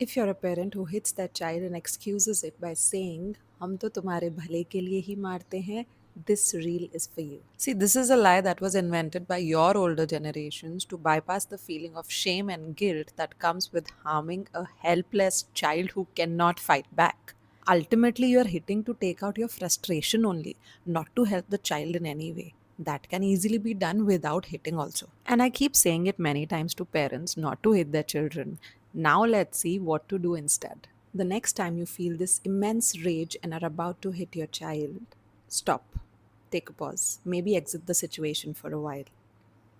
If you're a parent who hits their child and excuses it by saying, हम तो तुम्हारे भले के लिए ही मारते हैं, this reel is for you. See, this is a lie that was invented by your older generations to bypass the feeling of shame and guilt that comes with harming a helpless child who cannot fight back. Ultimately, you're hitting to take out your frustration only, not to help the child in any way. That can easily be done without hitting, also. And I keep saying it many times to parents not to hit their children. Now, let's see what to do instead. The next time you feel this immense rage and are about to hit your child, stop. Take a pause. Maybe exit the situation for a while.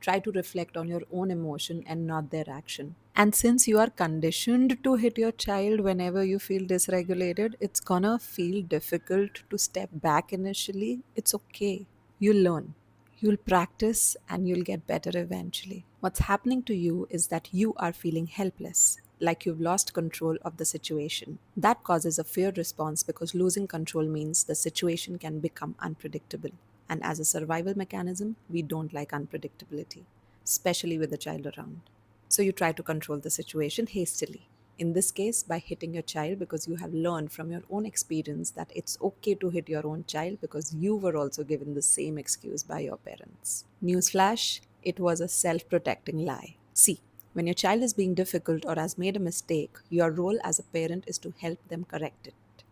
Try to reflect on your own emotion and not their action. And since you are conditioned to hit your child whenever you feel dysregulated, it's gonna feel difficult to step back initially. It's okay. You'll learn. You'll practice and you'll get better eventually. What's happening to you is that you are feeling helpless, like you've lost control of the situation. That causes a fear response because losing control means the situation can become unpredictable. And as a survival mechanism, we don't like unpredictability, especially with a child around. So you try to control the situation hastily. In this case, by hitting your child because you have learned from your own experience that it's okay to hit your own child because you were also given the same excuse by your parents. Newsflash, it was a self protecting lie. See, when your child is being difficult or has made a mistake, your role as a parent is to help them correct it,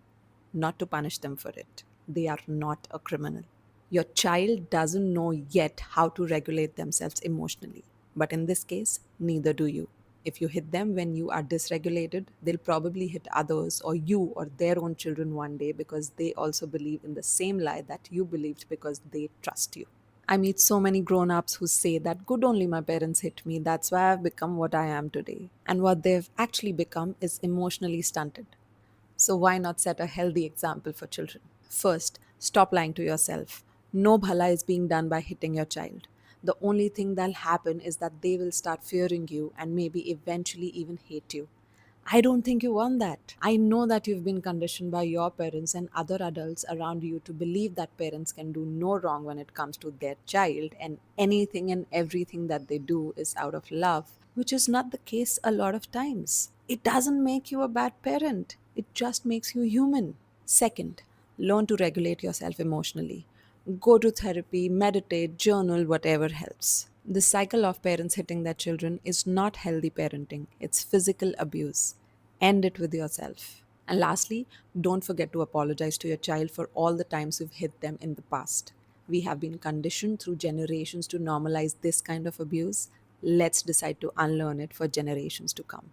not to punish them for it. They are not a criminal. Your child doesn't know yet how to regulate themselves emotionally. But in this case, neither do you. If you hit them when you are dysregulated, they'll probably hit others or you or their own children one day because they also believe in the same lie that you believed because they trust you. I meet so many grown ups who say that good only my parents hit me, that's why I've become what I am today. And what they've actually become is emotionally stunted. So, why not set a healthy example for children? First, stop lying to yourself. No bhala is being done by hitting your child. The only thing that'll happen is that they will start fearing you and maybe eventually even hate you. I don't think you want that. I know that you've been conditioned by your parents and other adults around you to believe that parents can do no wrong when it comes to their child, and anything and everything that they do is out of love, which is not the case a lot of times. It doesn't make you a bad parent, it just makes you human. Second, learn to regulate yourself emotionally. Go to therapy, meditate, journal, whatever helps. The cycle of parents hitting their children is not healthy parenting, it's physical abuse. End it with yourself. And lastly, don't forget to apologize to your child for all the times you've hit them in the past. We have been conditioned through generations to normalize this kind of abuse. Let's decide to unlearn it for generations to come.